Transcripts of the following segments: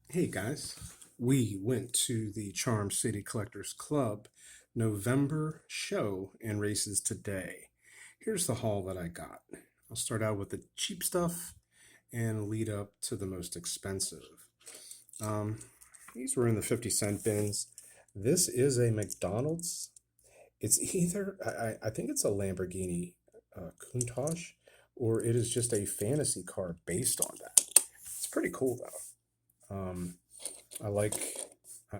Hey guys, we went to the Charm City Collectors Club November show and races today. Here's the haul that I got. I'll start out with the cheap stuff and lead up to the most expensive. Um, these were in the 50-cent bins. This is a McDonald's. It's either, I think it's a Lamborghini Countach, or it is just a fantasy car based on that. It's pretty cool though. I like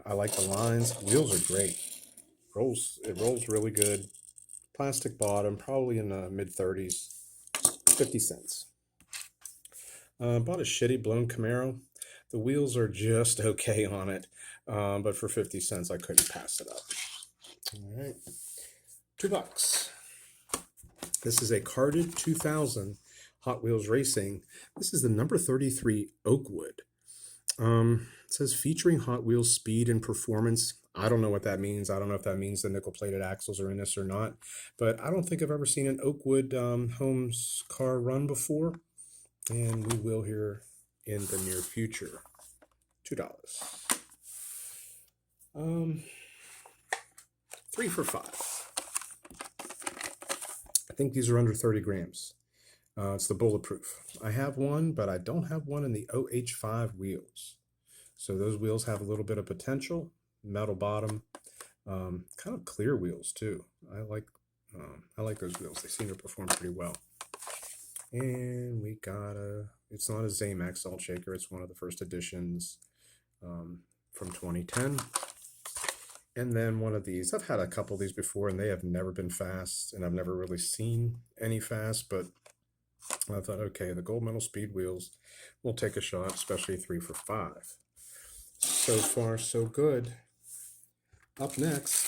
I like the lines. Wheels are great. It rolls really good. Plastic bottom, probably in the mid 30s, 50 cents. Bought a shitty blown Camaro. The wheels are just okay on it, but for 50 cents, I couldn't pass it up. All right, $2. This is a carded 2000 Hot Wheels Racing. This is the number 33 Oakwood. It says featuring Hot Wheels speed and performance. I don't know what that means. I don't know if that means the nickel-plated axles are in this or not, but I don't think I've ever seen an Oakwood Homes car run before, and we will here in the near future. $2. 3 for $5. I think these are under 30 grams. It's the Bulletproof. I have one, but I don't have one in the OH5 wheels. So those wheels have a little bit of potential. Metal bottom, kind of clear wheels too. I like those wheels. They seem to perform pretty well. And we got it's not a Zamax salt shaker. It's one of the first editions from 2010. And then one of these. I've had a couple of these before, and they have never been fast, and I've never really seen any fast, but I thought, okay, the gold medal speed wheels, we'll take a shot, especially 3 for $5. So far, so good. Up next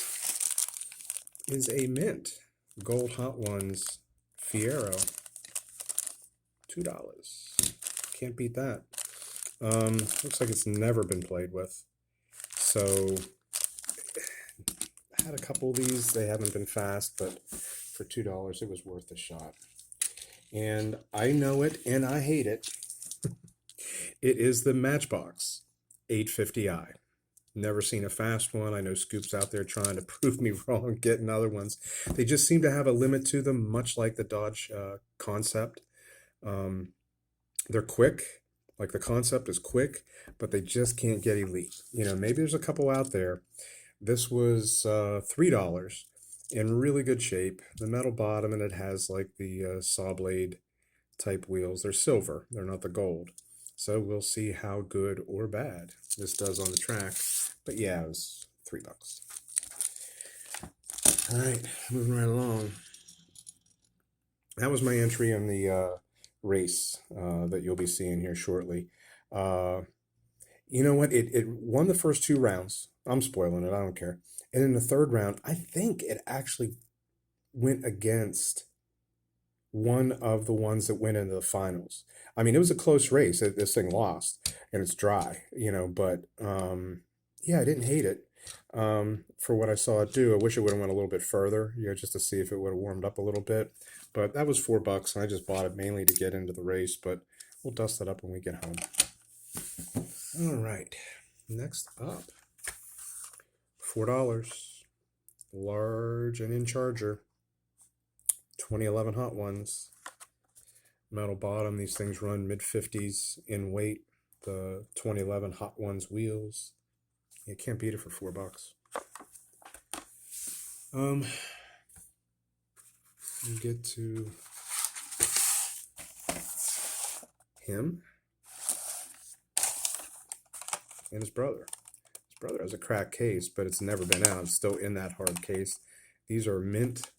is a mint Gold Hot Ones Fiero. $2. Can't beat that. Looks like it's never been played with. So I had a couple of these. They haven't been fast, but for $2, it was worth a shot. And I know it and I hate it. It is the Matchbox 850i. Never seen a fast one. I know Scoop's out there trying to prove me wrong, getting other ones. They just seem to have a limit to them, much like the Dodge Concept. They're quick, like the Concept is quick, but they just can't get elite. You know, maybe there's a couple out there. This was $3 in really good shape. The metal bottom, and it has like the saw blade type wheels. They're silver. They're not the gold. So we'll see how good or bad this does on the track. But yeah, it was $3. All right, moving right along. That was my entry in the race that you'll be seeing here shortly. You know what? It won the first 2 rounds. I'm spoiling it. I don't care. And in the third round, I think it actually went against one of the ones that went into the finals. I mean, it was a close race. This thing lost, and it's dry, you know. But yeah, I didn't hate it for what I saw it do. I wish it would have went a little bit further, you know, just to see if it would have warmed up a little bit. But that was $4, and I just bought it mainly to get into the race. But we'll dust it up when we get home. All right, next up, $4, large and in charger. 2011 Hot Ones, metal bottom. These things run mid-50s in weight. The 2011 Hot Ones wheels. You can't beat it for $4. We get to him and his brother. His brother has a cracked case, but it's never been out. It's still in that hard case. These are mint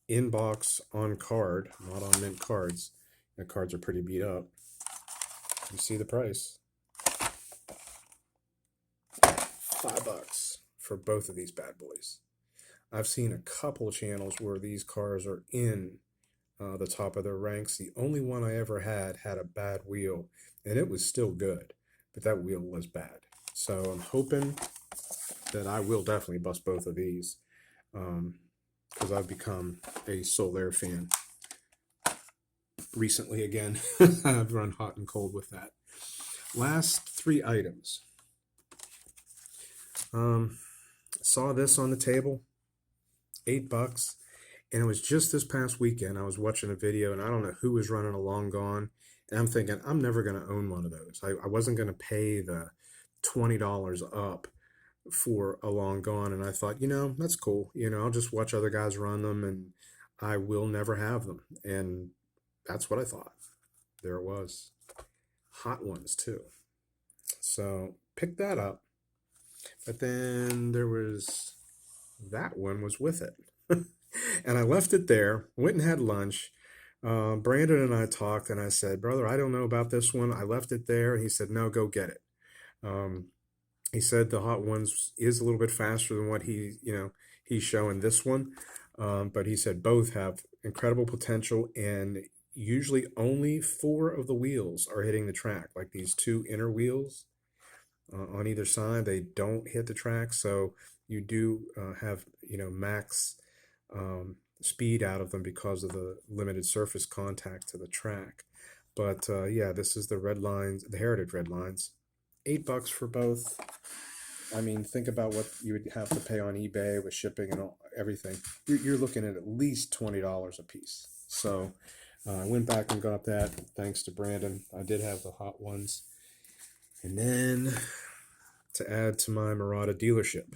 in-box on card, not on mint cards. The cards are pretty beat up. You see the price. $5 for both of these bad boys. I've seen a couple of channels where these cars are in the top of their ranks. The only one I ever had a bad wheel, and it was still good, but that wheel was bad. So I'm hoping that I will definitely bust both of these. Because I've become a Solaire fan recently again. I've run hot and cold with that. Last 3 items. Um, saw this on the table, $8. And it was just this past weekend. I was watching a video, and I don't know who was running a long gone. And I'm thinking, I'm never going to own one of those. I wasn't going to pay the $20 up for a long gone. And I thought, that's cool. I'll just watch other guys run them, and I will never have them. And that's what I thought. There it was. Hot ones, too. So picked that up. But then there was that one was with it. And I left it there, went and had lunch. Brandon and I talked, and I said, Brother, I don't know about this one. I left it there. And he said, No, go get it. Um, he said the Hot Ones is a little bit faster than what he's showing this one. But he said both have incredible potential, and usually only four of the wheels are hitting the track, like these two inner wheels on either side. They don't hit the track, so you do have max speed out of them because of the limited surface contact to the track. But yeah, this is the red lines, the Heritage red lines. $8 for both. I mean, think about what you would have to pay on eBay with shipping and everything. You're looking at least $20 a piece. So I went back and got that thanks to Brandon. I did have the Hot Ones. And then to add to my Murata dealership,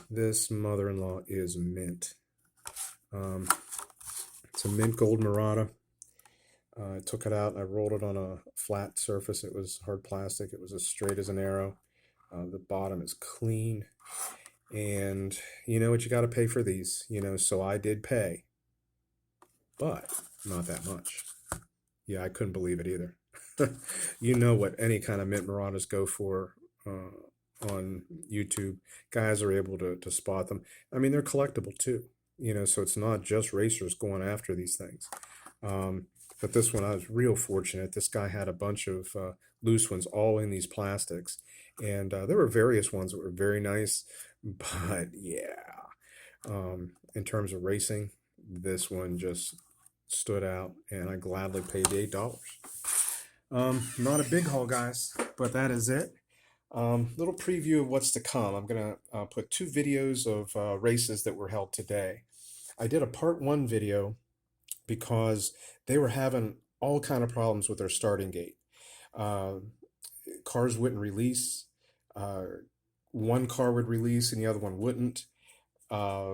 this mother-in-law is mint. It's a mint gold Murata. I took it out and I rolled it on a flat surface. It was hard plastic. It was as straight as an arrow. The bottom is clean. And you know what, you got to pay for these, so I did pay, but not that much. Yeah, I couldn't believe it either. You know what any kind of mint Muratas go for on YouTube. Guys are able to spot them. I mean, they're collectible too, so it's not just racers going after these things. But this one, I was real fortunate. This guy had a bunch of loose ones, all in these plastics. And there were various ones that were very nice. But yeah, in terms of racing, this one just stood out, and I gladly paid the $8. Not a big haul, guys, but that is it. Little preview of what's to come. I'm going to put two videos of races that were held today. I did a part one video because they were having all kind of problems with their starting gate. Cars wouldn't release. One car would release and the other one wouldn't.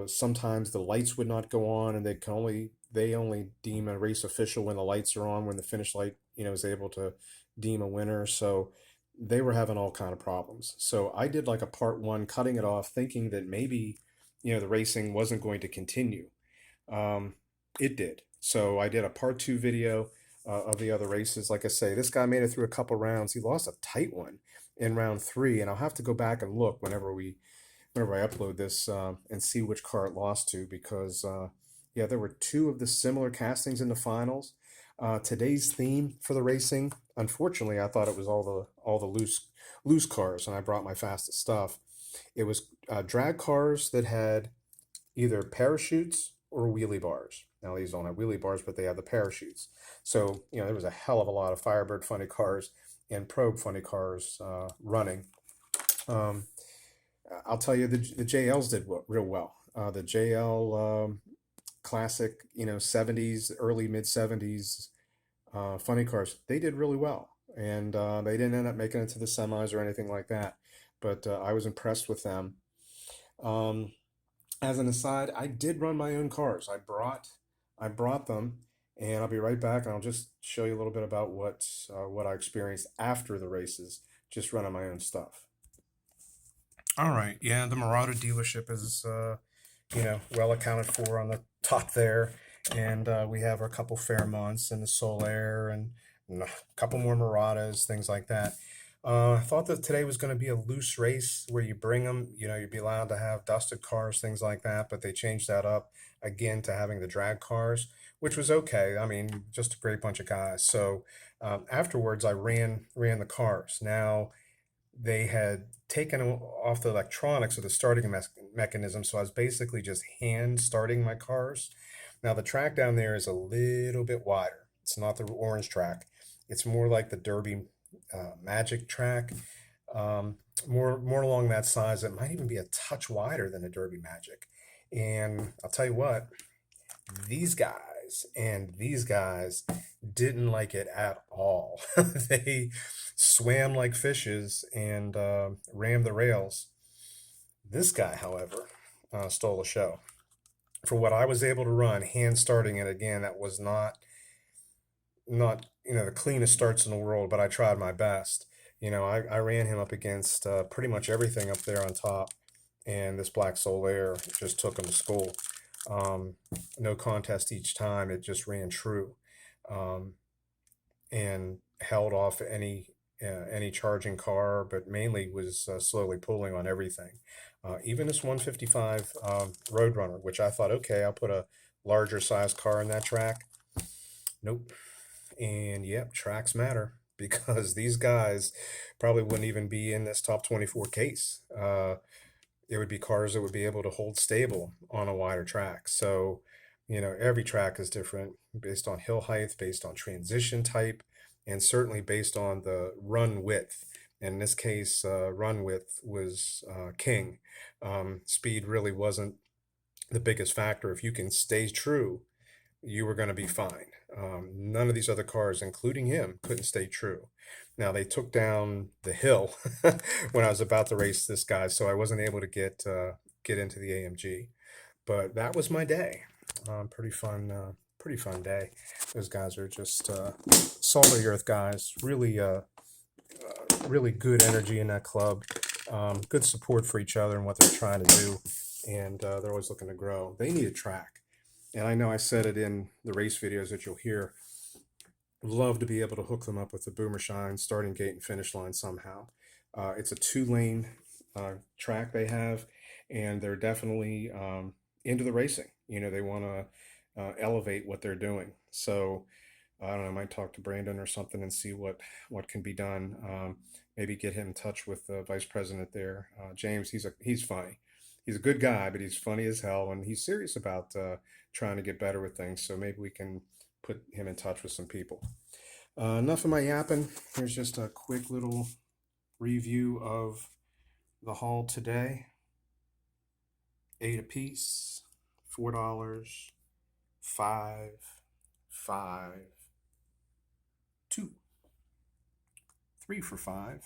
Sometimes the lights would not go on, and they only deem a race official when the lights are on, when the finish light is able to deem a winner. So they were having all kind of problems. So I did like a part one, cutting it off, thinking that maybe the racing wasn't going to continue. It did. So I did a part two video of the other races. Like I say, this guy made it through a couple rounds. He lost a tight one in round three, and I'll have to go back and look whenever I upload this and see which car it lost to, because yeah, there were two of the similar castings in the finals. Today's theme for the racing, unfortunately, I thought it was all the loose cars, and I brought my fastest stuff. It was drag cars that had either parachutes or wheelie bars. Now these don't have wheelie bars, but they have the parachutes. So there was a hell of a lot of Firebird funny cars and Probe funny cars running. I'll tell you, the JLs did real well. The JL classic, 70s, early mid 70s funny cars, they did really well. And they didn't end up making it to the semis or anything like that. But I was impressed with them. As an aside, I did run my own cars. I brought them, and I'll be right back, and I'll just show you a little bit about what I experienced after the races, just running my own stuff. All right, yeah, the Murata dealership is well accounted for on the top there, and we have a couple Fairmonts and the Solaire and a couple more Muratas, things like that. I thought that today was going to be a loose race where you bring them, you'd be allowed to have dusted cars, things like that, but they changed that up again to having the drag cars, which was okay. I mean, just a great bunch of guys. So afterwards, I ran the cars. Now, they had taken off the electronics of the starting mechanism, so I was basically just hand starting my cars. Now, the track down there is a little bit wider. It's not the orange track. It's more like the Derby Magic track. more along that size. It might even be a touch wider than a Derby Magic. And I'll tell you what, these guys didn't like it at all. They swam like fishes and rammed the rails. This guy, however, stole the show. For what I was able to run, hand starting it again, that was not the cleanest starts in the world, but I tried my best. I ran him up against pretty much everything up there on top, and this Black Soul Air just took him to school. Um, no contest each time; it just ran true, um, and held off any charging car, but mainly was slowly pulling on everything. Even this 155 Roadrunner, which I thought, okay, I'll put a larger size car in that track. Nope. And yep, tracks matter because these guys probably wouldn't even be in this top 24 case. It would be cars that would be able to hold stable on a wider track. So, every track is different based on hill height, based on transition type, and certainly based on the run width. In this case, run width was king. Speed really wasn't the biggest factor. If you can stay true, you were going to be fine. None of these other cars, including him, couldn't stay true. Now they took down the hill when I was about to race this guy, so I wasn't able to get into the AMG. But that was my day. Pretty fun day. Those guys are just salt of the earth guys. Really good energy in that club. Good support for each other and what they're trying to do, and they're always looking to grow. They need a track. And I know I said it in the race videos that you'll hear. Love to be able to hook them up with the Boomer Shine starting gate and finish line somehow. It's a 2-lane track they have, and they're definitely into the racing. They want to elevate what they're doing. So I don't know. I might talk to Brandon or something and see what can be done. Maybe get him in touch with the vice president there, James. He's funny. He's a good guy, but he's funny as hell, and he's serious about trying to get better with things. So maybe we can put him in touch with some people. Enough of my yapping. Here's just a quick little review of the haul today. 8 apiece, $4, 5, 5, 2, 3 for 5,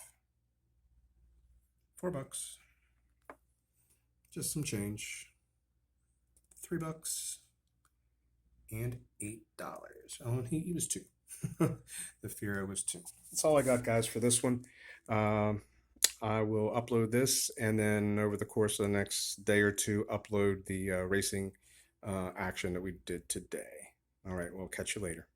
$4. Just some change. $3 and $8. Oh, and he was 2. The Firo was 2. That's all I got, guys, for this one. I will upload this, and then over the course of the next day or two, upload the racing action that we did today. All right, we'll catch you later.